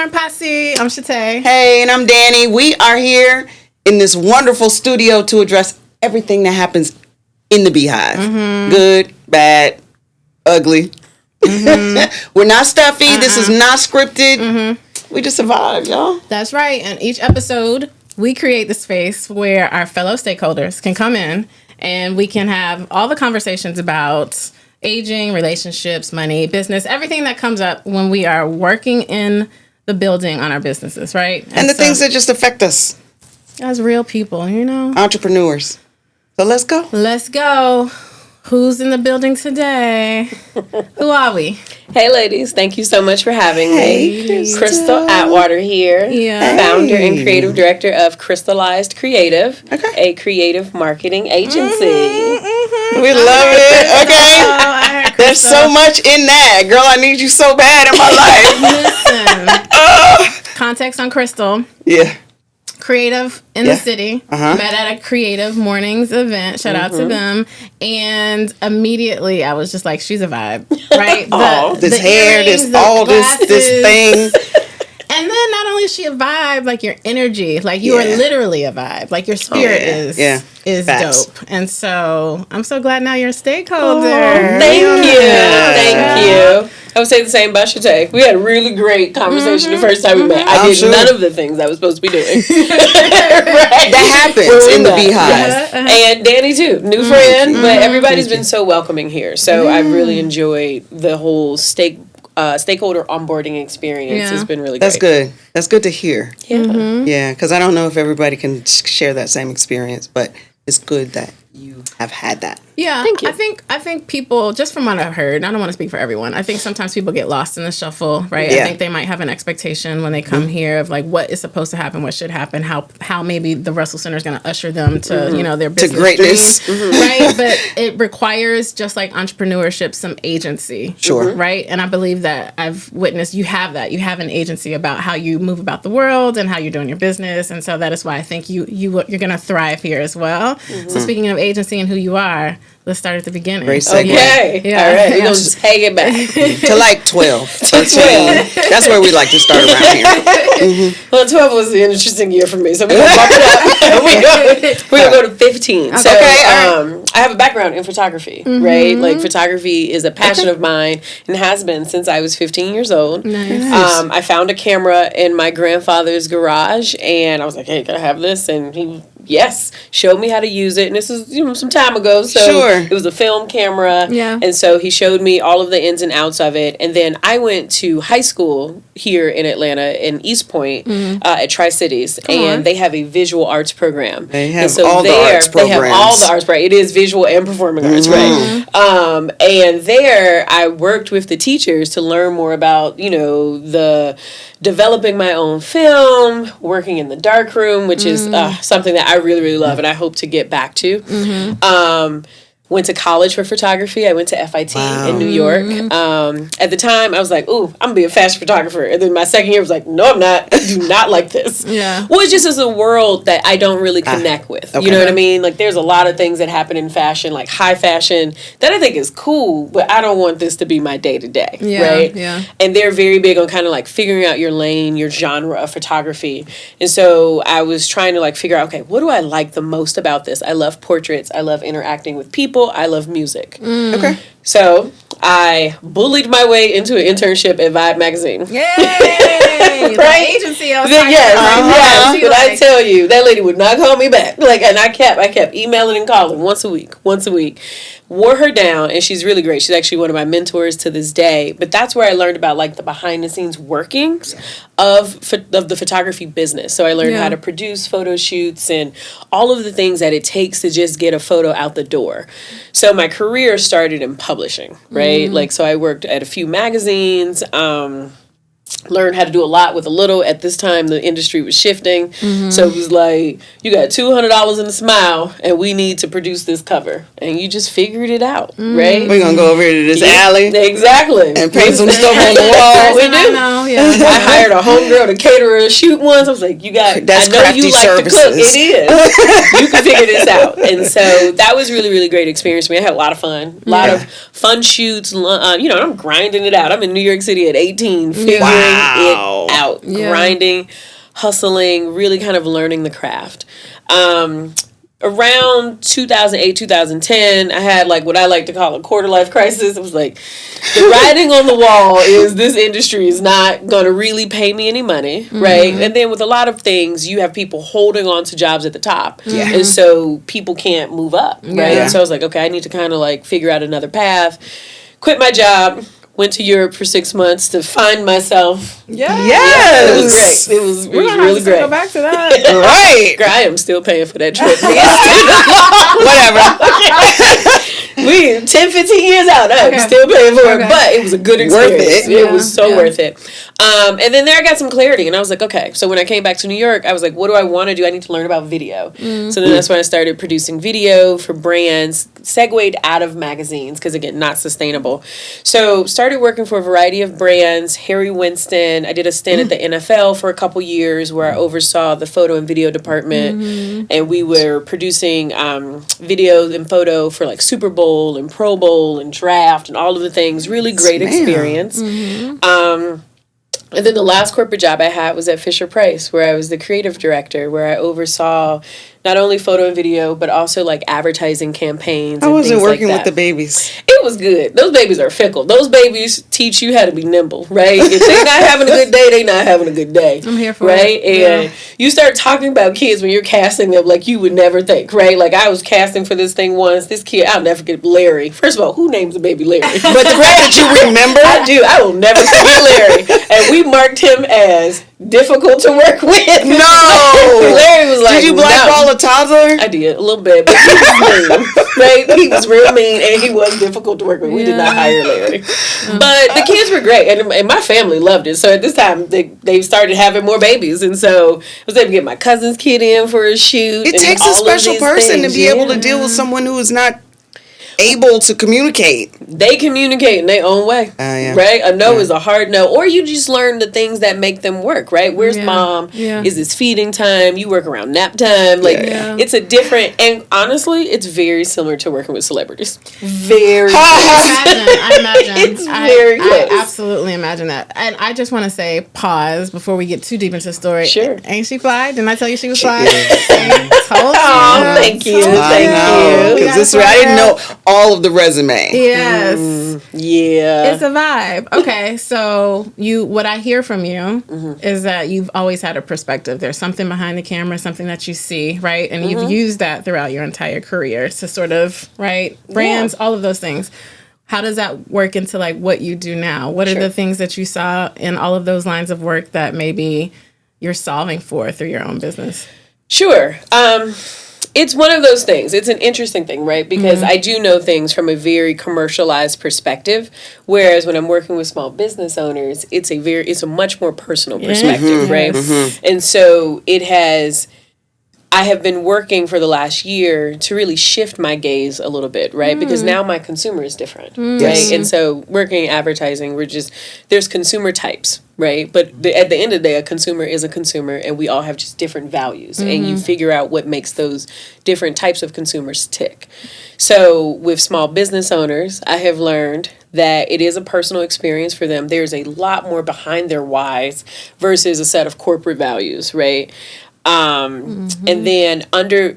Popcorn Posse. I'm Shatay. Hey, and I'm Danny. We are here in this wonderful studio to address everything that happens in the Beehive. Mm-hmm. Good, bad, ugly. Mm-hmm. We're not stuffy. This is not scripted. Mm-hmm. We just survive, y'all. That's right. And each episode, we create the space where our fellow stakeholders can come in and we can have all the conversations about aging, relationships, money, business, everything that comes up when we are working in the building on our businesses, right? And the things that just affect us. As real people, you know? Entrepreneurs. So let's go. Let's go. Who's in the building today? Who are we? Hey, ladies. Thank you so much for having me. Krystal Atwater here, founder and creative director of Krystallized Creative, a creative marketing agency. We love it. Okay. There's so much in that. Girl, I need you so bad in my life. Listen. Context on Krystal. Yeah. Creative in the city, met at a creative mornings event, shout out to them, and immediately I was just like, she's a vibe, right? This hair, this thing. And then not only is she a vibe, like your energy, like you are literally a vibe, like your spirit is dope. And so I'm so glad now you're a stakeholder. Thank you. I would say the same about Shatay. We had a really great conversation the first time we met. I did none of the things I was supposed to be doing. That happens in the Beehive. And Danny too, new friend, but everybody's been so welcoming here. So I've really enjoyed the whole stakeholder onboarding experience. Has been really great. That's good. That's good to hear. Yeah. Yeah, because I don't know if everybody can share that same experience, but it's good that you have had that. Yeah, thank you. I think people, just from what I've heard, I don't want to speak for everyone, I think sometimes people get lost in the shuffle, right? Yeah. I think they might have an expectation when they come here of like what is supposed to happen, what should happen, how maybe the Russell Center is going to usher them to, you know, their business to greatness. Dreams, right? But it requires, just like entrepreneurship, some agency. Sure. Right? And I believe that I've witnessed you have that. You have an agency about how you move about the world and how you're doing your business. And so that is why I think you're going to thrive here as well. So speaking of agency and who you are, let's start at the beginning. Great segue. Okay. Yeah. All right. We're going to just take it back. To like 12. 13. That's where we like to start around here. Well, 12 was an interesting year for me, so we're going to bump it up. We're going to go to 15. Okay. So I have a background in photography, right? Like photography is a passion of mine and has been since I was 15 years old. Nice. I found a camera in my grandfather's garage, and I was like, hey, can I have this? And he showed me how to use it. And this is, some time ago. So it was a film camera. Yeah. And so he showed me all of the ins and outs of it. And then I went to high school here in Atlanta in East Point at Tri-Cities. And they have a visual arts program. They have the arts programs. They have all the arts, right? It is visual and performing arts, right? And there I worked with the teachers to learn more about, the developing my own film, working in the darkroom, which is something that I really, really love and I hope to get back to. Went to college for photography. I went to FIT in New York. At the time, I was like, ooh, I'm going to be a fashion photographer. And then my second year was like, no, I'm not. I do not like this. Yeah. Well, it just is a world that I don't really connect with. Okay. You know what I mean? Like, there's a lot of things that happen in fashion, like high fashion, that I think is cool, but I don't want this to be my day-to-day, right? Yeah. And they're very big on kind of like figuring out your lane, your genre of photography. And so I was trying to like figure out, okay, what do I like the most about this? I love portraits. I love interacting with people. I love music. Okay. So I bullied my way into an internship at Vibe magazine. Yay! Right? The agency. Yes. But I tell you, that lady would not call me back. And I kept emailing and calling once a week. Wore her down, and she's really great. She's actually one of my mentors to this day. But that's where I learned about like the behind the scenes workings of the photography business. So I learned how to produce photo shoots and all of the things that it takes to just get a photo out the door. So my career started in publishing, right? So I worked at a few magazines, learned how to do a lot with a little. At this time, the industry was shifting. So it was like, you got $200 in a smile, and we need to produce this cover. And you just figured it out, right? We're going to go over here to this alley. Exactly. And paint some stuff on the wall. We do. I hired a homegirl to cater a shoot once. I was like, that's I know crafty you like services. to cook. It is. You can figure this out. And so that was really, really great experience for me. I had a lot of fun. A lot of fun shoots. I'm grinding it out. I'm in New York City at 18, figuring it out. Yeah. Grinding, hustling, really kind of learning the craft. Around 2008, 2010, I had like what I like to call a quarter life crisis. It was like, the writing on the wall is this industry is not going to really pay me any money, right? And then with a lot of things, you have people holding on to jobs at the top. Yeah. And so people can't move up, right? Yeah. And so I was like, okay, I need to kind of like figure out another path. Quit my job. Went to Europe for 6 months to find myself. Yeah. Yes. It was great. It was really great. Go back to that. Right. Girl, I am still paying for that trip. Whatever. We 10, 15 years out. I'm still paying for it. But it was a good experience. It was so worth it. And then there I got some clarity. And I was like, okay. So when I came back to New York, I was like, what do I want to do? I need to learn about video. So then that's when I started producing video for brands, segued out of magazines because, again, not sustainable. So started working for a variety of brands. Harry Winston. I did a stint at the NFL for a couple years where I oversaw the photo and video department. And we were producing video and photo for like Super Bowl and Pro Bowl and draft and all of the things. Really great experience. And then the last corporate job I had was at Fisher-Price, where I was the creative director, where I oversaw not only photo and video, but also like advertising campaigns. How was it working with the babies? It was good. Those babies are fickle. Those babies teach you how to be nimble, right? If they're not having a good day, they're not having a good day. I'm here for it. Right? And you start talking about kids when you're casting them like you would never think, right? Like I was casting for this thing once. This kid, I'll never forget Larry. First of all, who names a baby Larry? But the fact that you remember, I do. I will never forget Larry. And we marked him as difficult to work with. No. Larry was like, did you blackball a toddler? I did, a little bit. But he was mean. Right? He was real mean and he was difficult to work with. We did not hire Larry. But the kids were great. And my family loved it. So at this time, they started having more babies. And so I was able to get my cousin's kid in for a shoot. It takes a special person to be able to deal with someone who is not able to communicate. They communicate in their own way, right? A no is a hard no, or you just learn the things that make them work, right? Where's mom? Is this feeding time? You work around nap time. Like it's a different, and honestly, it's very similar to working with celebrities. Very. I imagine. It's very close. I absolutely imagine that. And I just want to say, pause before we get too deep into the story. Sure. Ain't she fly? Didn't I tell you she was fly? Told you. Oh, thank you. Thank you. Because I didn't know all of the resume. Yes. Yeah. It's a vibe. Okay, so what I hear from you is that you've always had a perspective. There's something behind the camera, something that you see, right? And you've used that throughout your entire career to sort of, right? Brands, all of those things. How does that work into like what you do now? What are the things that you saw in all of those lines of work that maybe you're solving for through your own business? Sure. It's one of those things. It's an interesting thing, right? Because I do know things from a very commercialized perspective, whereas when I'm working with small business owners, it's a much more personal perspective, right? And so I have been working for the last year to really shift my gaze a little bit, right? Because now my consumer is different, right? And so working in advertising, there's consumer types, right? But at the end of the day, a consumer is a consumer and we all have just different values and you figure out what makes those different types of consumers tick. So with small business owners, I have learned that it is a personal experience for them. There's a lot more behind their whys versus a set of corporate values, right? And then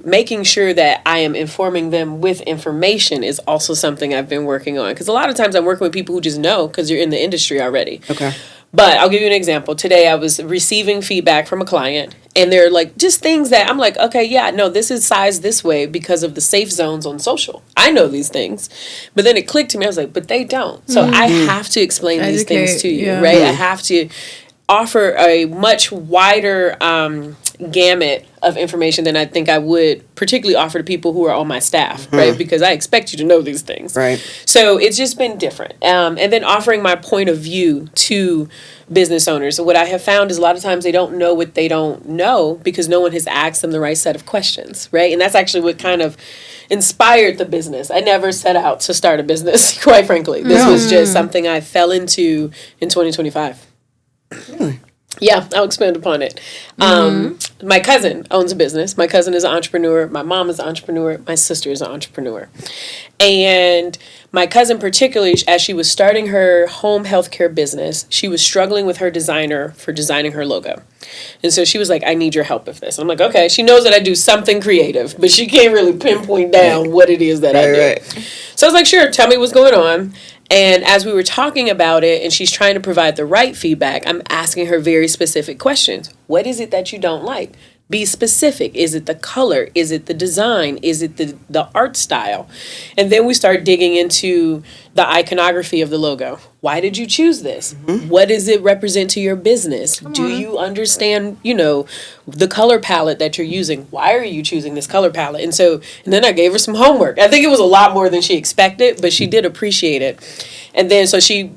making sure that I am informing them with information is also something I've been working on. Because a lot of times I'm working with people who just know because you're in the industry already. Okay. But I'll give you an example. Today I was receiving feedback from a client and they're like just things that I'm like, okay, yeah, no, this is sized this way because of the safe zones on social. I know these things. But then it clicked to me. I was like, but they don't. So I have to explain these things to you, right? I have to offer a much wider gamut of information than I think I would particularly offer to people who are on my staff, right? Because I expect you to know these things. Right. So it's just been different. And then offering my point of view to business owners. So what I have found is a lot of times they don't know what they don't know because no one has asked them the right set of questions, right? And that's actually what kind of inspired the business. I never set out to start a business, quite frankly. This was just something I fell into in 2025. Really? Yeah, I'll expand upon it. My cousin owns a business. My cousin is an entrepreneur. My mom is an entrepreneur. My sister is an entrepreneur. And my cousin particularly, as she was starting her home healthcare business, she was struggling with her designer for designing her logo. And so she was like, I need your help with this. I'm like, okay. She knows that I do something creative, but she can't really pinpoint down what it is that I do. Right. So I was like, sure, tell me what's going on. And as we were talking about it and she's trying to provide the right feedback, I'm asking her very specific questions. What is it that you don't like? Be specific. Is it the color? Is it the design? Is it the art style? And then we start digging into the iconography of the logo. Why did you choose this? Mm-hmm. What does it represent to your business? Do you understand, the color palette that you're using? Why are you choosing this color palette? And then I gave her some homework. I think it was a lot more than she expected, but she did appreciate it. And then so she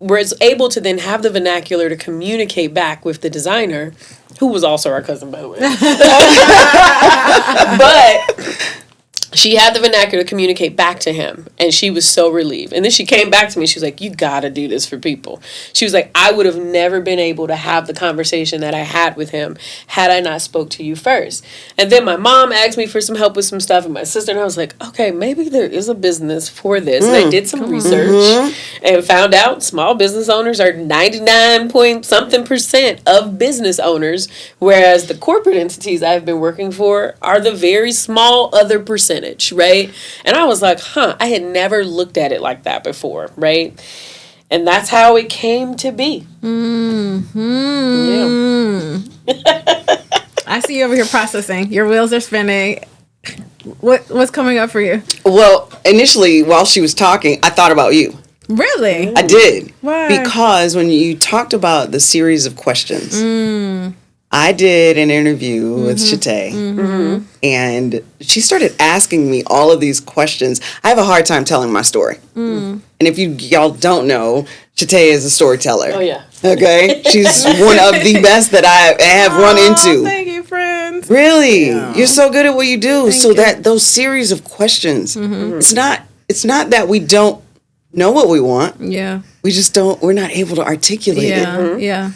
was able to then have the vernacular to communicate back with the designer, who was also our cousin, by the way. But she had the vernacular to communicate back to him, and she was so relieved. And then she came back to me. She was like, you got to do this for people. She was like, I would have never been able to have the conversation that I had with him had I not spoke to you first. And then my mom asked me for some help with some stuff, and my sister, and I was like, okay, maybe there is a business for this. And I did some research and found out small business owners are 99-point-something% of business owners, whereas the corporate entities I've been working for are the very small other percentage. Right? And I was like, I had never looked at it like that before, right? And that's how it came to be. Yeah. I see you over here processing. Your wheels are spinning. What's coming up for you? Well, initially, while she was talking, I thought about you. Really? I did. Why? Because when you talked about the series of questions, I did an interview with Chate, and she started asking me all of these questions. I have a hard time telling my story. And if y'all don't know, Chate is a storyteller. Oh, yeah. Okay? She's one of the best that I have run into. Thank you, friends. Really? Yeah. You're so good at what you do. Thank you. That those series of questions, it's not that we don't know what we want. Yeah. We just we're not able to articulate it. Yeah.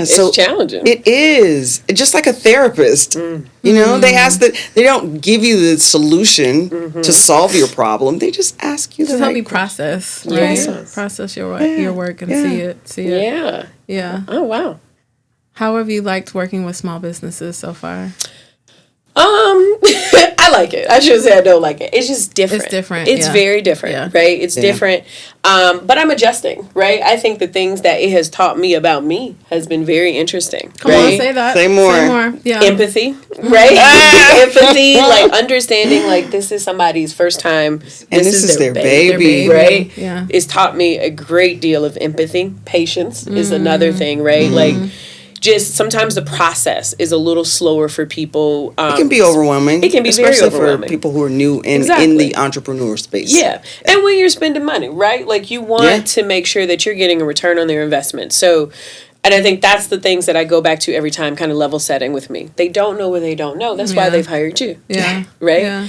So it's challenging. It is. Just like a therapist. They don't give you the solution to solve your problem. They just ask you to help you process. Right? Process your work and see it. Yeah. Oh, wow. How have you liked working with small businesses so far? I like it. I shouldn't say I don't like it. It's just different. It's different. It's very different, right? It's different. But I'm adjusting, right? I think the things that it has taught me about me has been very interesting. Come on, say that. Say more. Yeah. Empathy, right? Empathy, like understanding, like this is somebody's first time. And this is their baby, right? Yeah. It's taught me a great deal of empathy. Patience is another thing, right? Like, just sometimes the process is a little slower for people. It can be overwhelming. It can be especially very overwhelming for people who are new in the entrepreneur space. Yeah. And when you're spending money, right? Like you want to make sure that you're getting a return on their investment. So, and I think that's the things that I go back to every time, kind of level setting with me. They don't know what they don't know. That's why they've hired you. Yeah. Right? Yeah.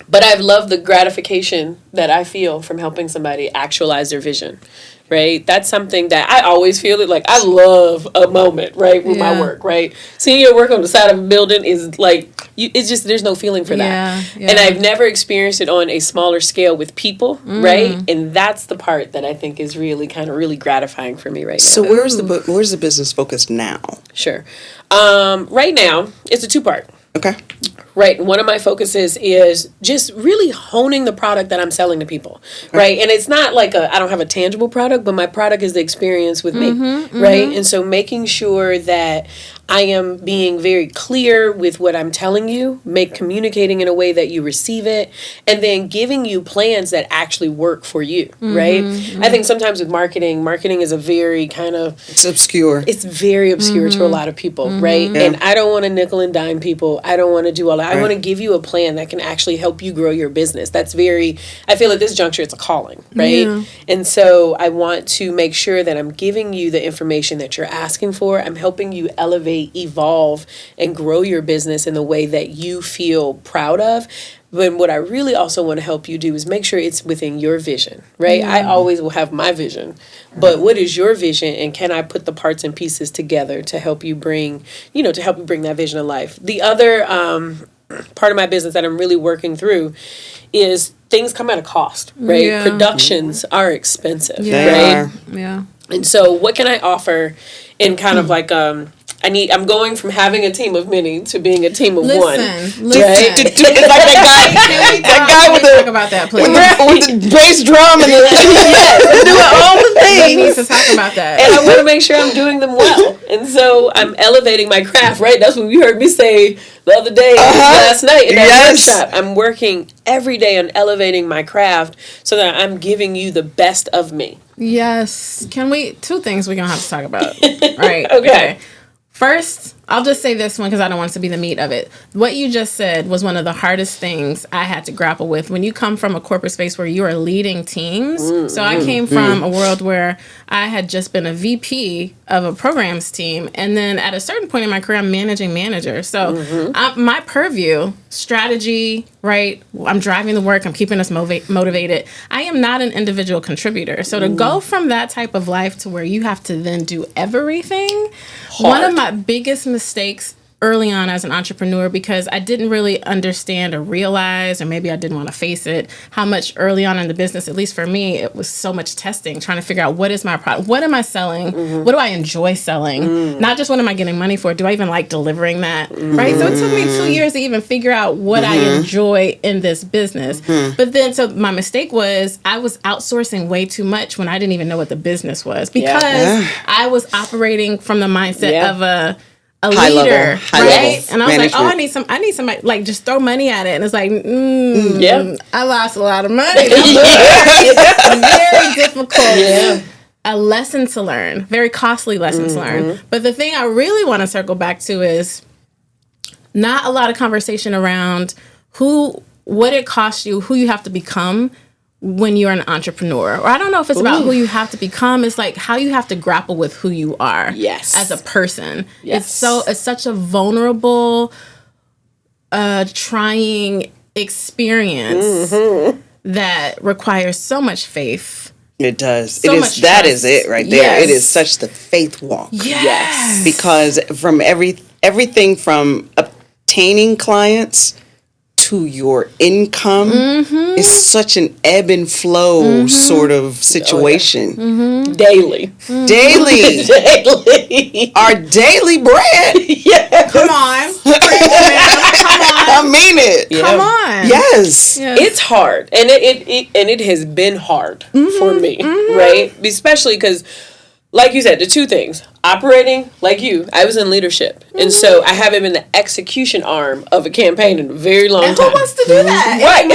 But I've loved the gratification that I feel from helping somebody actualize their vision. Right? That's something that I always feel it. Like, I love a moment, right, with my work, right? Seeing your work on the side of a building is like, it's just, there's no feeling for that. Yeah. And I've never experienced it on a smaller scale with people, right? And that's the part that I think is really really gratifying for me right now. So where's the business focused now? Sure. Right now, it's a 2-part. Okay. Right. One of my focuses is just really honing the product that I'm selling to people. Right. And it's not like I don't have a tangible product, but my product is the experience with me. Right. And so making sure that I am being very clear with what I'm telling you, communicating in a way that you receive it, and then giving you plans that actually work for you, right? I think sometimes with marketing is a very it's obscure. It's very obscure to a lot of people, right? Yeah. And I don't want to nickel and dime people. I don't want to do all that. I want to give you a plan that can actually help you grow your business. I feel at this juncture, it's a calling, right? Yeah. And so I want to make sure that I'm giving you the information that you're asking for. I'm helping you elevate, evolve, and grow your business in the way that you feel proud of, But what I really also want to help you do is make sure it's within your vision, right? I always will have my vision, but what is your vision, and can I put the parts and pieces together to help you bring, that vision to life? The other part of my business that I'm really working through is things come at a cost, right? Yeah. Productions are expensive, They right? are. Yeah. And so what can I offer in kind of like I'm going from having a team of many to being a team of one. Listen. It's like that guy with talk about that, please. with the bass drum and doing all the We need things. to talk about that. And I want to make sure I'm doing them well. And so I'm elevating my craft, right? That's what you heard me say the other day, last night in that workshop. I'm working every day on elevating my craft so that I'm giving you the best of me. Yes. Two things we're going to have to talk about. Right. Okay. First, I'll just say this one because I don't want it to be the meat of it. What you just said was one of the hardest things I had to grapple with when you come from a corporate space where you are leading teams. So I came from a world where I had just been a VP of a programs team. And then at a certain point in my career, I'm managing managers. So my purview, strategy, right? I'm driving the work. I'm keeping us motivated. I am not an individual contributor. So to go from that type of life to where you have to then do everything, one of my biggest mistakes early on as an entrepreneur, because I didn't really understand or realize, or maybe I didn't want to face it, how much early on in the business, at least for me, it was so much testing, trying to figure out what is my product, what am I selling, what do I enjoy selling, not just what am I getting money for, do I even like delivering that, right? So it took me 2 years to even figure out what I enjoy in this business. But then, so my mistake was I was outsourcing way too much when I didn't even know what the business was, because I was operating from the mindset of a high leader, level, high right? level And I was management. like, I need somebody, like, just throw money at it. And it's like, I lost a lot of money. Very difficult. A lesson to learn, very costly lesson to learn. But the thing I really want to circle back to is not a lot of conversation around what it costs you, who you have to become when you're an entrepreneur. Or I don't know if it's about who you have to become. It's like how you have to grapple with who you are as a person. Yes. It's such a vulnerable, trying experience that requires so much faith. It does. So much That trust. is it right there. Yes. It is such the faith walk. Yes. Because from everything from obtaining clients to your income is such an ebb and flow sort of situation. Daily. Daily. Our daily bread. Come on. I mean it. Come on. Yes. It's hard, and it has been hard for me, right? Especially because, like you said, the two things: operating, like you, I was in leadership, and so I haven't been the execution arm of a campaign in a very long time. Who wants to do that? Right?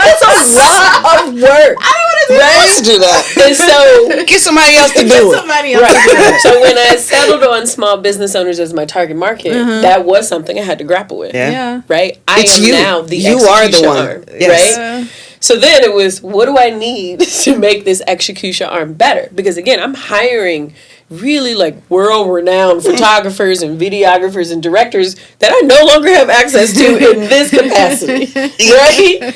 It's a lot of work. I don't want to do Let's do that. And so, Get somebody else to do it. Somebody else to do it. so when I settled on small business owners as my target market, that was something I had to grapple with. Yeah. Right? It's I am you. now the You are the execution one. arm, Yes. right? So then it was, what do I need to make this execution arm better? Because again, I'm hiring really like world-renowned photographers and videographers and directors that I no longer have access to in this capacity, right?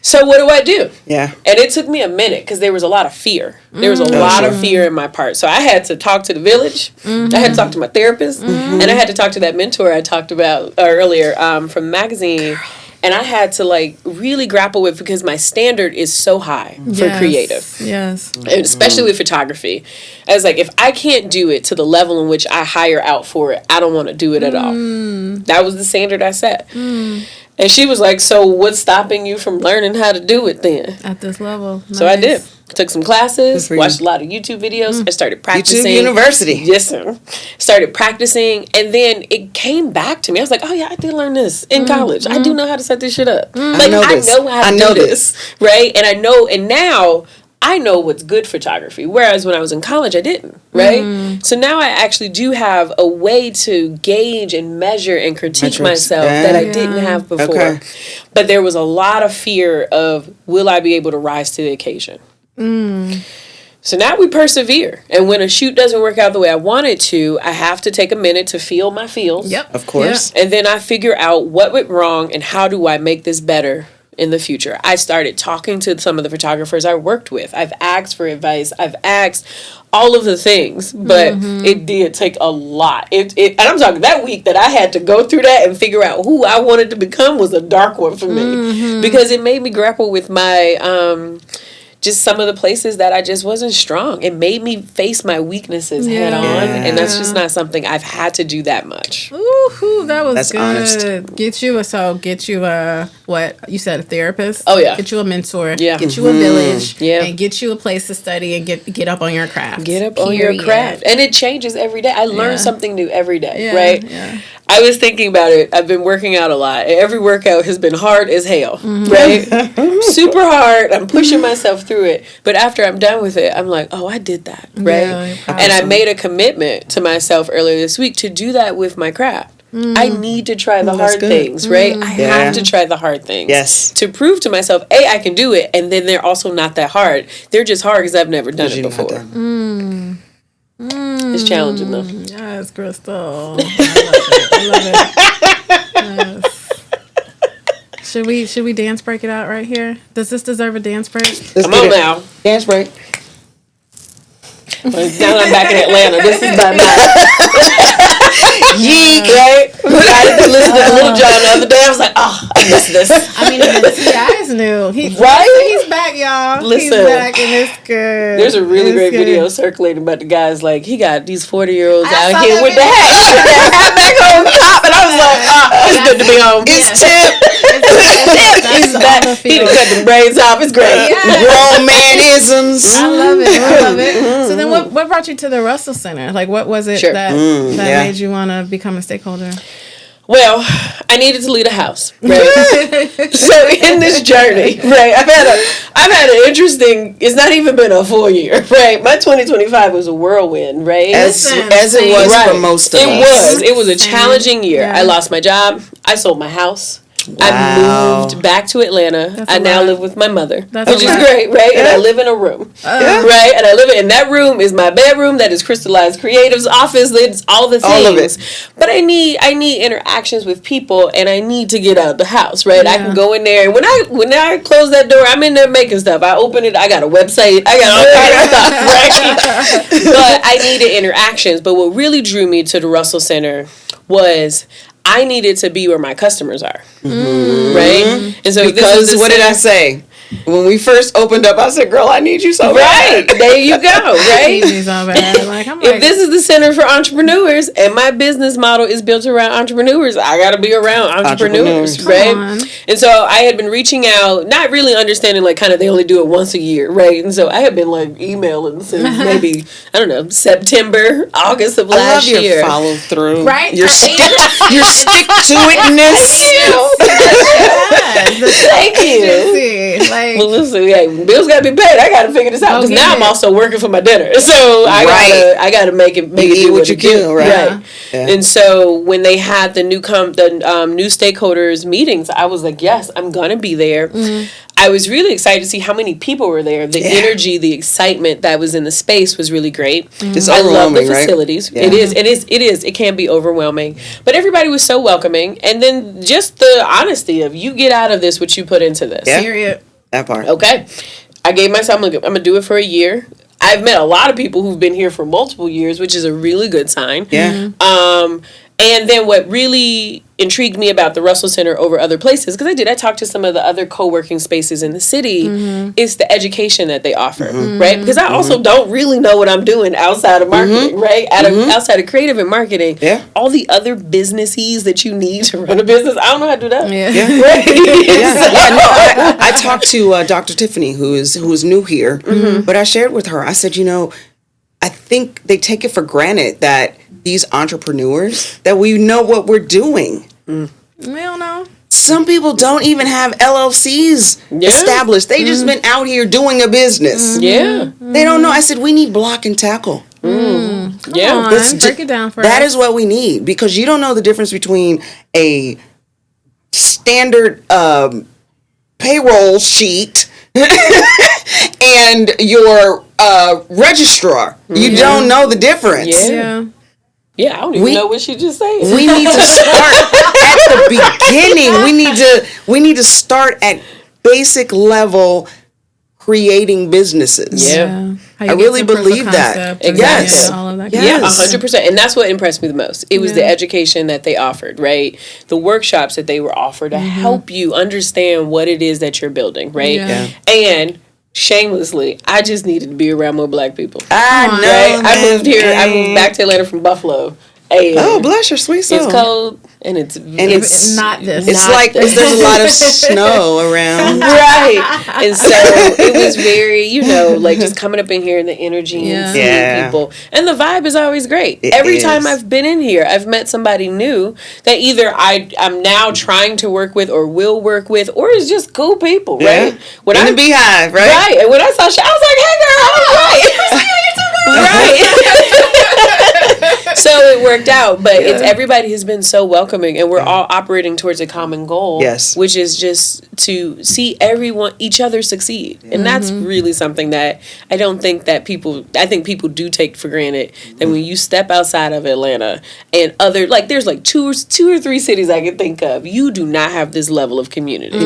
So what do I do? Yeah. And it took me a minute because there was a lot of fear. There was a lot of fear in my part. So I had to talk to the village. I had to talk to my therapist. And I had to talk to that mentor I talked about earlier from the magazine. And I had to like really grapple with, because my standard is so high for creative. Yes. And especially with photography. I was like, if I can't do it to the level in which I hire out for it, I don't want to do it at all. That was the standard I set. And she was like, so what's stopping you from learning how to do it then? At this level. So I did. Took some classes, watched a lot of YouTube videos. I started practicing. YouTube University. Yes, sir. Started practicing, and then it came back to me. I was like, oh yeah, I did learn this in college. I do know how to set this shit up. Like, know I this. know how to I know do this. Right? And now I know what's good photography. Whereas when I was in college, I didn't. Right? So now I actually do have a way to gauge and measure and critique myself that I didn't have before. Okay. But there was a lot of fear of, will I be able to rise to the occasion? So now we persevere. And when a shoot doesn't work out the way I want it to, I have to take a minute to feel my feels. Yep. Of course. And then I figure out what went wrong and how do I make this better in the future. I started talking to some of the photographers I worked with. I've asked for advice. I've asked all of the things, but it did take a lot. And I'm talking that week that I had to go through that and figure out who I wanted to become was a dark one for me, because it made me grapple with my just some of the places that I just wasn't strong. It made me face my weaknesses head on, and that's just not something I've had to do that much. Ooh, that was That's good. honest. Get you a what you said, a therapist. Oh, yeah. Get you a mentor. Yeah. Get you a village. Yeah. And get you a place to study and get up on your craft. Get up on your craft. And it changes every day. I learn something new every day, right? Yeah. I was thinking about it. I've been working out a lot. Every workout has been hard as hell, right? Super hard. I'm pushing myself through it. But after I'm done with it, I'm like, oh, I did that, right? Yeah, and I made a commitment to myself earlier this week to do that with my craft. I need to try the hard good. things, right? I have to try the hard things. Yes. To prove to myself, A, I can do it, and then they're also not that hard. They're just hard because I've never done it before. It's challenging, though. Yes, Krystal. I love it. Yes. Should we dance break it out right here? Does this deserve a dance break? Come on now. Dance break. Now that I'm back in Atlanta, this is my Yeek, right? I had to listen to Little John the other day. I was like, oh, I miss this. I mean, even T.I.'s new. Right? He's back, y'all. Listen. He's back and it's good. There's a really great video circulating about the guys, like, he got these 40-year-olds out here with the hat back on top. And I was like, it's good to be home. It's Tip. He's back. He done cut the braids off. It's great. Grown man isms. I love it. I love it. So then what brought you to the Russell Center? Like, what was it that made you want to become a stakeholder? Well, I needed to leave the house, right? So in this journey, right, I've had an interesting. It's not even been a full year, right? My 2025 was a whirlwind, right? As it was for most of us. It was a challenging year. Yeah. I lost my job. I sold my house. Wow. I moved back to Atlanta. That's I a now lot. live with my mother, That's which a is lot. great, right? And I live in a room, right? And I live in that room is my bedroom. That is Krystallized Creative's office. It's all the things. All of it. But I need interactions with people, and I need to get out of the house, right? I can go in there, and when I close that door, I'm in there making stuff. I open it. I got a website. I got all kinds of stuff, right? But I needed interactions. But what really drew me to the Russell Center was I needed to be where my customers are, right? And so Because what did I say? When we first opened up, I said, girl, I need you so Right. bad. There you go, right? So bad. If this is the center for entrepreneurs and my business model is built around entrepreneurs, I got to be around entrepreneurs, right? And so I had been reaching out, not really understanding, like, kind of they only do it once a year, right? And so I had been, like, emailing since maybe, I don't know, September, August of last I love year. your follow through. Right? Your stick to itness. Thank you. Well, listen, bills got to be paid. I got to figure this out because now I'm also working for my dinner, so I gotta make it do what you can, right? Yeah. And so when they had the new stakeholders meetings, I was like, yes, I'm gonna be there. I was really excited to see how many people were there. The energy, the excitement that was in the space was really great. It's I love the overwhelming, right? facilities. Yeah. It is. It can be overwhelming, but everybody was so welcoming. And then just the honesty of you get out of this what you put into this. Yeah. Period. That part. Okay. I gave myself, I'm going to do it for a year. I've met a lot of people who've been here for multiple years, which is a really good sign. Yeah. And then what really intrigued me about the Russell Center over other places, because I talked to some of the other co-working spaces in the city, is the education that they offer, right? Because I also don't really know what I'm doing outside of marketing, right? Outside of creative and marketing, all the other businesses that you need to run a business, I don't know how to do that. I talked to Dr. Tiffany, who is new here, but I shared with her, I said, I think they take it for granted that these entrepreneurs, that we know what we're doing. We don't know. Some people don't even have LLCs established. They just been out here doing a business. Yeah. They don't know. I said, we need block and tackle. Come on, break it down for us. That is what we need, because you don't know the difference between a standard payroll sheet and your registrar. You don't know the difference. Yeah, I don't even know what she just said. We need to start at the beginning. We need to start at basic level creating businesses. Yeah. I really believe that. Exactly. All of that. Yeah, 100%. And that's what impressed me the most. It was the education that they offered, right? The workshops that they were offered to help you understand what it is that you're building, right? Yeah. And shamelessly, I just needed to be around more black people. I know. Right? I moved here. I moved back to Atlanta from Buffalo. And bless your sweet soul. it's cold and it's not this. It's like there's a lot of snow around. Right. And so it was very, like just coming up in here and the energy and seeing people. And the vibe is always great. Every time I've been in here, I've met somebody new that either I'm now trying to work with or will work with, or is just cool people, right? In the beehive, right? Right. And when I saw I was like, hey girl, right. So it worked out, but everybody has been so welcoming, and we're all operating towards a common goal, which is just to see each other succeed. And that's really something that I think people do take for granted, that when you step outside of Atlanta and there's like two or three cities I can think of, you do not have this level of community.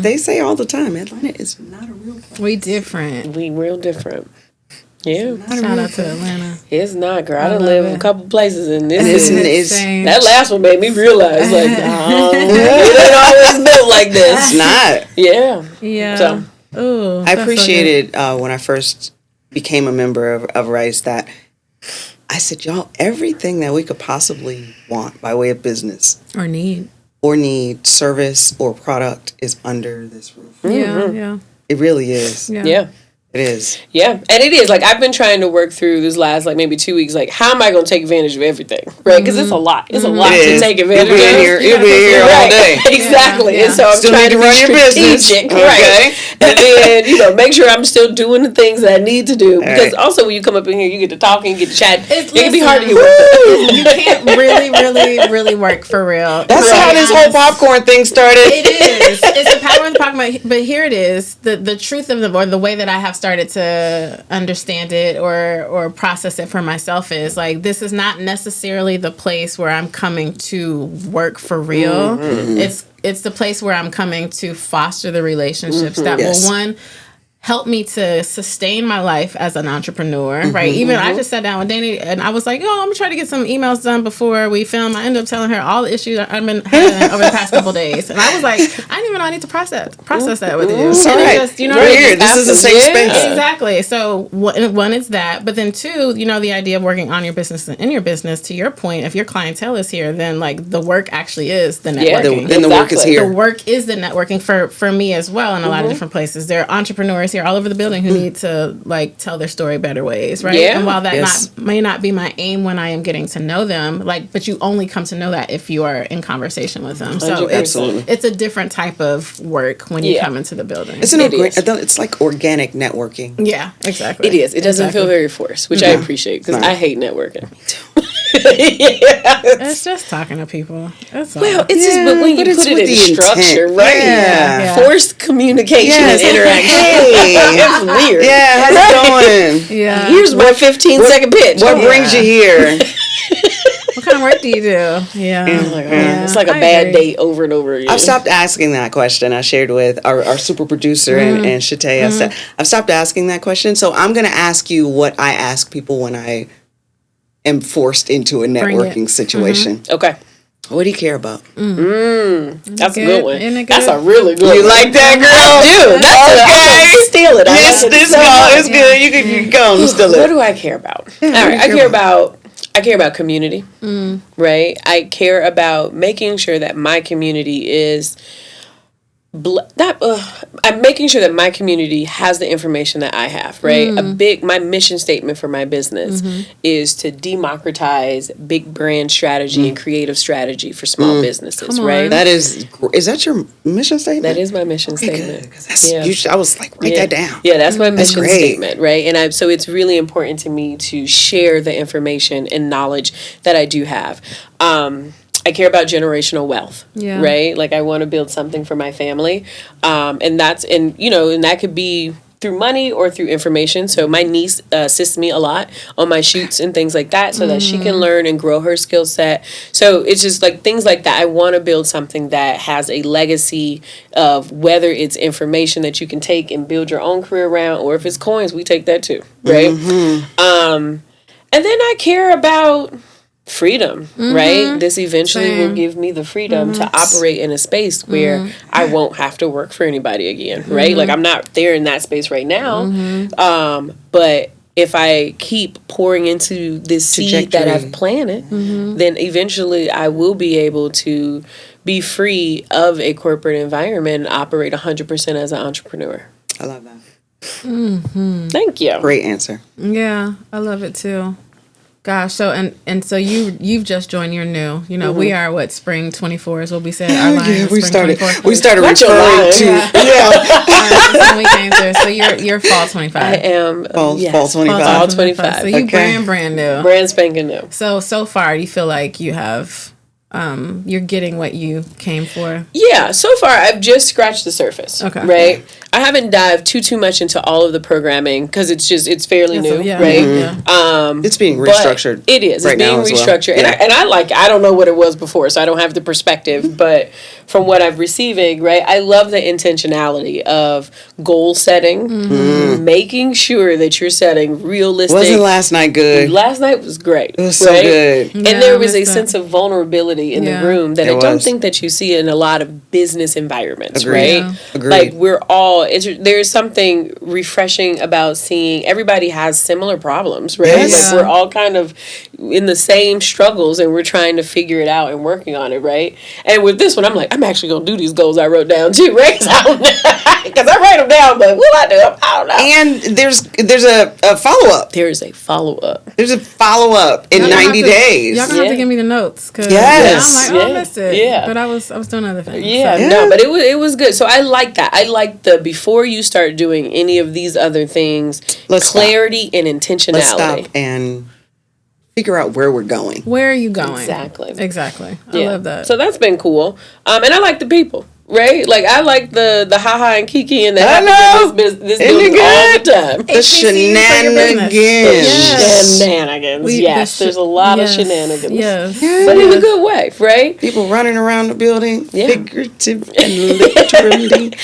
They say all the time, Atlanta is not a real place. We different. We real different. Yeah. Shout out to Atlanta. It's not, girl. I done live in a couple places, and that last one made me realize, like, it ain't always built like this. It's not. Yeah. Yeah. So, I appreciated when I first became a member of Rice that I said, y'all, everything that we could possibly want by way of business or need service or product is under this roof. Yeah. It really is. Yeah. It is. Yeah, and it is. Like, I've been trying to work through this last, maybe 2 weeks. Like, how am I going to take advantage of everything? Right? Because it's a lot. It's a lot to take advantage of. You'll be here all day. Exactly. Yeah. And so I'm still trying need to run your business. Right. And then, make sure I'm still doing the things that I need to do. Because also when you come up in here, you get to talking, you get to chat. It can be hard to get work done. You can't really work for real. That's how this whole popcorn thing started. It is. It's the power of the popcorn. But here it is. The truth of the way that I have started to understand it or process it for myself is like, this is not necessarily the place where I'm coming to work for real. It's the place where I'm coming to foster the relationships that will help me to sustain my life as an entrepreneur, right? Even I just sat down with Danny and I was like, I'm gonna try to get some emails done before we film. I ended up telling her all the issues I've been having over the past couple of days. And I was like, I didn't even know I need to process that with you. It's all right. Just, right here. This is a safe space. Exactly. So one is that, but then two, the idea of working on your business and in your business, to your point, if your clientele is here, then like the work actually is the networking. Then the work is here. The work is the networking for me as well in a lot of different places. There are entrepreneurs here all over the building who need to like tell their story better ways, right? Yeah. And while that may not be my aim when I am getting to know them, but you only come to know that if you are in conversation with them. So it's a different type of work when you come into the building. It's like organic networking. Yeah, exactly. It is. It doesn't feel very forced, which I appreciate because I hate networking. Me too. It's just talking to people. That's all. Well, it's just but when you put it in structure, right? Yeah. Forced communication and interaction. Hey, it's weird. Yeah, how's it going? Yeah. Here's my 15-second pitch. What brings you here? What kind of work do you do? Yeah. It's like a bad date over and over again. I've stopped asking that question. I shared with our super producer and Shatay. I said, I've stopped asking that question. So I'm going to ask you what I ask people when I am forced into a networking situation. Okay. What do you care about? That's a good one. Good? That's a really good one. You like that, girl? I do. That's steal it. Yes, it's good. You can go and steal it. What do I care about? All right. I care about community, right? I care about making sure that my community is I'm making sure that my community has the information that I have, right? My mission statement for my business is to democratize big brand strategy and creative strategy for small businesses, right? Is that your mission statement? That is my mission statement. Good, I was like, write that down. Yeah, that's my mission statement, right? And so it's really important to me to share the information and knowledge that I do have. I care about generational wealth, right? Like I want to build something for my family. And that could be through money or through information. So my niece assists me a lot on my shoots and things like that so that she can learn and grow her skill set. So it's just like things like that. I want to build something that has a legacy of whether it's information that you can take and build your own career around, or if it's coins, we take that too, right? And then I care about freedom, right? This eventually will give me the freedom to operate in a space where I won't have to work for anybody again, right? Like I'm not there in that space right now, but if I keep pouring into this seed that I've planted, then eventually I will be able to be free of a corporate environment and operate 100% as an entrepreneur. I love that. Thank you. Great answer. Yeah, I love it too. Gosh, so and so you've just joined. You're new. You know, we are what, spring 24 is what we said. Our line is we spring started 24. we started referring to That's when we came through. So you're fall 25. I am fall 25. Fall 25. So you Okay. brand new. Brand spanking new. So far, you feel like you have you're getting what you came for. Yeah, so far I've just scratched the surface. Okay. Right? I haven't dived too much into all of the programming because it's fairly new, right? Yeah. It's being But restructured. It is. right It's being now as well. restructured. Yeah. And I don't know what it was before, so I don't have the perspective. But from what I'm receiving, right, I love the intentionality of goal setting, making sure that you're setting realistic. Wasn't last night good? Last night was great. It was so right? good. And Yeah, there I was a missed sense of vulnerability in Yeah. the room that It I don't was. think that you see in a lot of business environments, Agreed. right? Yeah. Agreed. Like there's something refreshing about seeing everybody has similar problems, right? Yes. Like we're all kind of in the same struggles and we're trying to figure it out and working on it, right? And with this one, I'm like, I'm actually going to do these goals I wrote down too, right? Because I write them down, but will I do them? I don't know. And there's a follow up. There is a follow-up. There's a follow up in Y'all gonna 90 have to- days. Y'all gonna have to Yeah. give me the notes. Cause Yes. I'm like, oh, I Yeah. missed it. Yeah. But I was doing other things. Yeah, So. no, but it was good. So I like that. I like the before you start doing any of these other things, Let's clarity and intentionality. Let's stop and figure out where we're going. Where are you going? Exactly. I Yeah. love that. So that's been cool. And I like the people, right? Like I like the haha and kiki and the I know. this Isn't building it all good? the time. The HBCU for your business. shenanigans. Shenanigans. Yes, there's a lot of shenanigans. Yes. But in a good way, right? People running around the building, Yeah. figurative and literally. And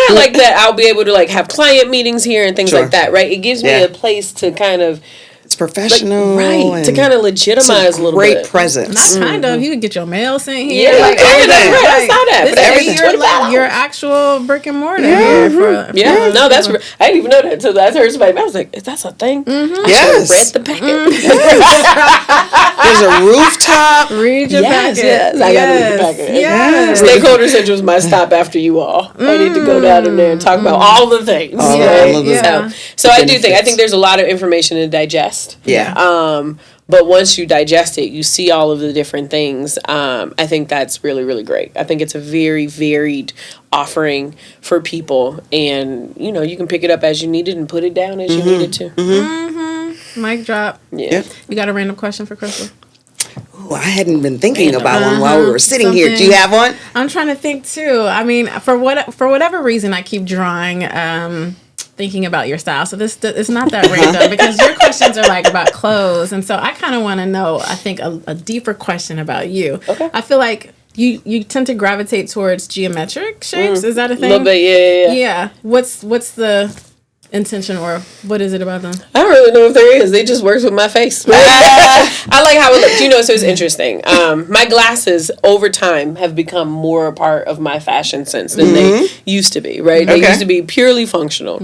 I like that I'll be able to like have client meetings here and things Sure. like that, right? It gives me Yeah. a place to kind of It's professional. right, to and kind of it's legitimize a little great bit. presence. Not kind of. You could get your mail sent here. Yeah, like everything. everything. Right, I saw that. This But is everything, your, $25. your actual brick and mortar here. For Yeah, no, that's people. I didn't even know that until I heard somebody. I was like, "Is that a thing?" Yes. I read the packet. There's a rooftop. Read your Yes, packet. yes, I gotta read the packet. Yes. Stakeholder Center was my stop after you all. I need to go down in there and talk about all the things. All right? of the- Yeah. So I do think benefits. there's a lot of information to digest. Yeah. But once you digest it, you see all of the different things. I think that's really, really great. I think it's a very varied offering for people, and you can pick it up as you need it and put it down as you need it to. Mic drop. Yeah. You got a random question for Krystal? Ooh, I hadn't been thinking about one while we were sitting here. Do Something- you have one? I'm trying to think too. I mean, for whatever reason, I keep drawing. Thinking about your style, so this it's not that random because your questions are like about clothes, and so I kind of want to know. I think a deeper question about you. Okay. I feel like you tend to gravitate towards geometric shapes. Is that a A thing? little bit, yeah. Yeah. What's the intention, or what is it about them? I don't really know if there is. It just works with my face. I like how it looks. So it's interesting. My glasses over time have become more a part of my fashion sense than they used to be, right? They Okay. used to be purely functional.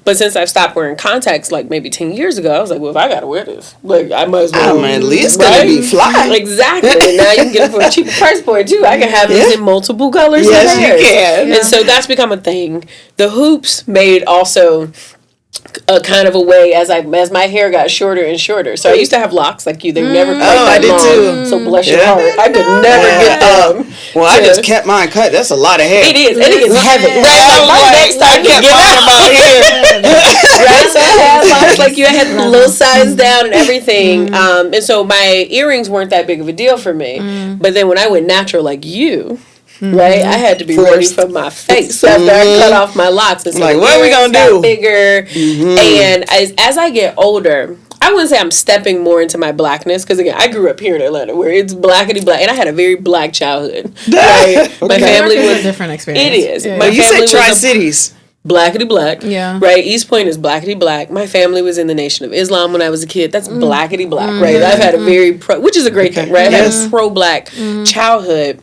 But since I've stopped wearing contacts like maybe 10 years ago, I was like, well, if I got to wear this, like I might as well. I'm at least gonna be fly. Exactly. And now you can get it for a cheaper price point too. I can have these in multiple colors. Yes, and you layers. can. And so that's become a thing. The hoops made also a kind of a way as my hair got shorter and shorter. So I used to have locks like you. They were never quite that I did long. too. So bless your Yeah. heart. I could never get them. Well, I to- just kept mine cut. That's a lot of hair. It is. It is heavy. Yeah. Right. Like, my neck started to get out about here. Right. So I had locks like you. I had the little size down and everything. And so my earrings weren't that big of a deal for me. But then when I went natural like you, right? I had to be ready for my face after I cut off my locks. And so like, what are we gonna do? Bigger, and as I get older, I wouldn't say I'm stepping more into my blackness, because again, I grew up here in Atlanta where it's blackety black, and I had a very black childhood. Right? Okay. My family was a different experience. It is. Yeah. My You family said Tri-Cities. Blackety black. Yeah. Right? East Point is blackety black. My family was in the Nation of Islam when I was a kid. That's blackety black, right? I've had a very which is a great thing, right? I've had a pro-black childhood.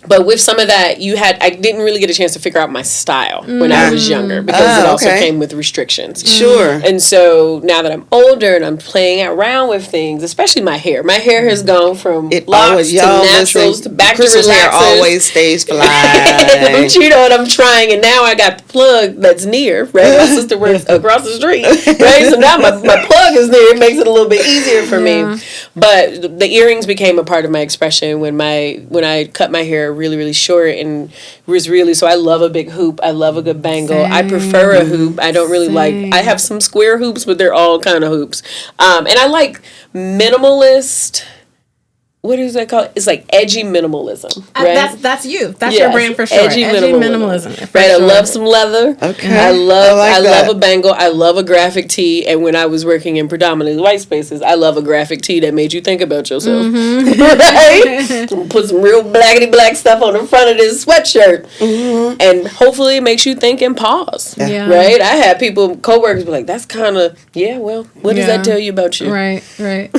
But with some of that, I didn't really get a chance to figure out my style when I was younger, because it also came with restrictions. Sure. And so now that I'm older and I'm playing around with things, especially my hair. My hair has gone from locks to naturals to back to relaxers. Hair always stays fly. But you know what, I'm trying, and now I got the plug that's near, right? My sister works across the street, right? So now my plug is near. It makes it a little bit easier for me. But the earrings became a part of my expression when I cut my hair really, really short, and was really, so I love a big hoop. I love a good bangle. I prefer a hoop. I don't really I have some square hoops, but they're all kind of hoops. And I like minimalist. What is that called? It's like edgy minimalism, right? That's you. That's your brand for sure. Edgy minimalism. Right. I love some leather. Okay. I love a bangle. I love a graphic tee. And when I was working in predominantly white spaces, I love a graphic tee that made you think about yourself. Right? Put some real blackety black stuff on the front of this sweatshirt, and hopefully it makes you think and pause. Yeah. Right. I had coworkers be like, "That's kind of well. What does that tell you about you?" Right.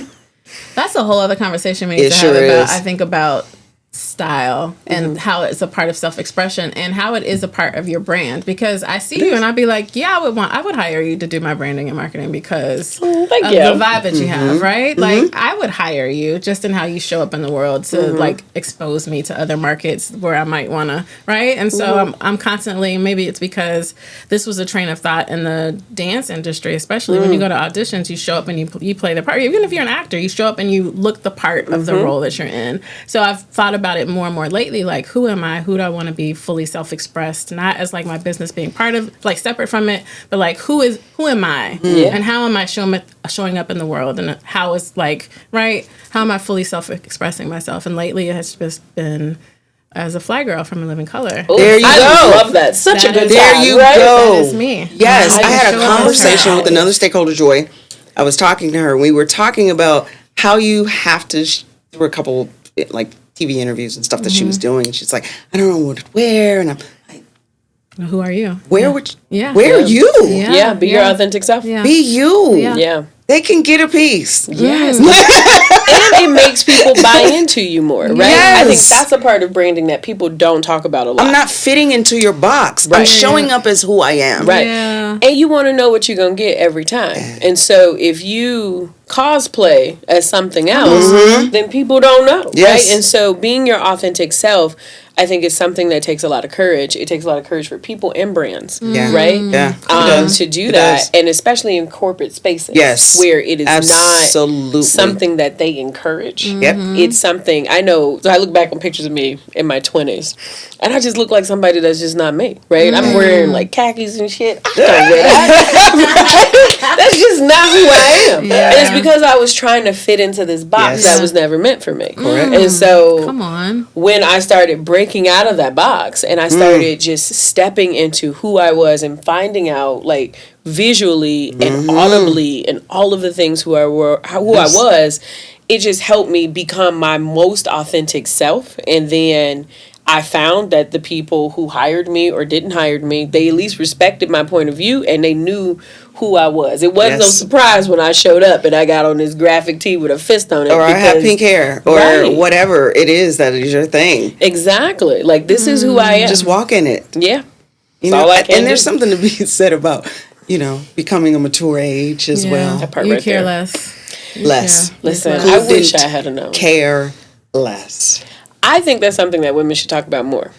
That's a whole other conversation we need to have about, I think, about style and how it's a part of self-expression and how it is a part of your brand. Because I see you and I'd be like, yeah, I would hire you to do my branding and marketing because of the vibe that you have, right? Like, I would hire you just in how you show up in the world to like expose me to other markets where I might want to, right? And so I'm constantly, maybe it's because this was a train of thought in the dance industry, especially when you go to auditions, you show up and you play the part. Even if you're an actor, you show up and you look the part of the role that you're in. So I've thought about it more and more lately, like, who am I? Who do I want to be fully self-expressed? Not as like my business being part of, like, separate from it, but like, who am I? And how am I showing up in the world? And how is, like, right? How am I fully self-expressing myself? And lately it has just been as a fly girl from A Living Color. Ooh, there you go. I love that. Such a good There time, you right? go. That is me. Yes, I had a conversation with another stakeholder, Joy. I was talking to her. We were talking about how you have to, there were a couple, like, TV interviews and stuff that she was doing. And she's like, I don't know what to wear. And I'm like, who are you? Where are you? Yeah, be your authentic self. Yeah. Be you. Yeah. They can get a piece. Yes. And it makes people buy into you more, right? Yes. I think that's a part of branding that people don't talk about a lot. I'm not fitting into your box. I'm showing up as who I am. Right. Yeah. And you want to know what you're going to get every time. And so if you cosplay as something else, then people don't know, right? And so being your authentic self, I think, is something that takes a lot of courage. It takes a lot of courage for people and brands, right? Yeah, to do that, and especially in corporate spaces, where it is not something that they encourage. It's something, I know, so I look back on pictures of me in my 20s, and I just look like somebody that's just not me, right? I'm wearing like khakis and shit. I don't wear that. That's just not who I am. And it's because I was trying to fit into this box that was never meant for me. And so when I started breaking out of that box and I started just stepping into who I was and finding out, like, visually and audibly and all of the things who I was, it just helped me become my most authentic self. And then I found that the people who hired me or didn't hire me, they at least respected my point of view and they knew who I was. It wasn't no surprise when I showed up and I got on this graphic tee with a fist on it. Or I have pink hair. Or whatever it is that is your thing. Exactly. Like, this is who I am. Just walk in it. Yeah. You know, and there's something to be said about, you know, becoming a mature age as well. That part you right care there. less. Listen, I wish I had known. Care less. I think that's something that women should talk about more.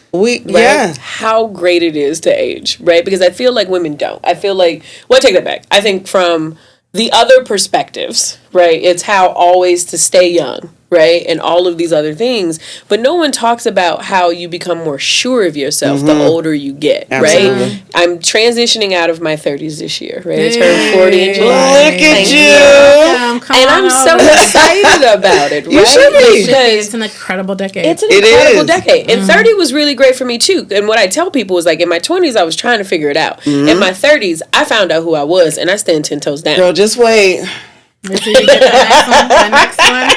How great it is to age, right? Because I feel like women don't. I feel like, well, I take that back. I think from the other perspectives, right, it's how always to stay young, right? And all of these other things. But no one talks about how you become more sure of yourself the older you get, right? I'm transitioning out of my 30s this year, right? I turned 40 in July. Look at you. And I'm so excited about it, right? You should be. Because it's an incredible decade. it's an incredible decade. And 30 was really great for me too. And what I tell people is like in my 20s, I was trying to figure it out. In my 30s, I found out who I was and I stand 10 toes down. Girl, just wait. Let's see, you get the next one.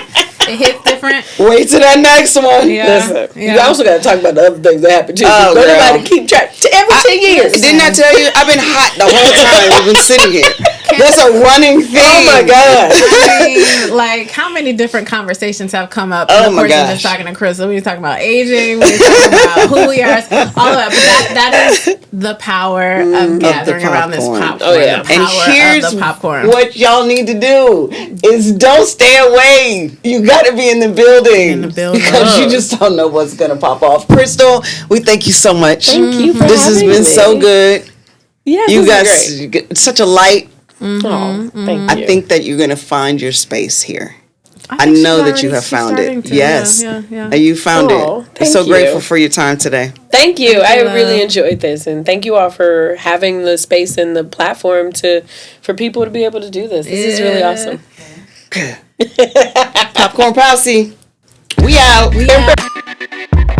It hits different. Wait till that next one. Yeah. Listen, you also got to talk about the other things that happen too. Oh, Don't girl. nobody keep track. Every 10 years. Didn't I tell you? I've been hot the whole time we've been sitting here. That's a running thing. Oh my God. I mean, like, how many different conversations have come up? Oh of my course, gosh. we're just talking to Krystal. We were talking about aging. We were talking about who we are. All of that. But that is the power of gathering around this popcorn. Oh, yeah. The And power here's of the popcorn. what y'all need to do is don't stay away. You got to be in the building. Because you just don't know what's going to pop off. Krystal, we thank you so much. Thank you for This has having been me. so good. Yes, You this guys, is you get such a light. great. Oh, thank you. I think that you're going to find your space here. I know that you have found it. Yes. Yeah. And you found Oh, it. I'm thank so you. grateful for your time today. Thank you. I love. really enjoyed this, and thank you all for having the space and the platform for people to be able to do this. This is really awesome. Popcorn Posse. We out. We out.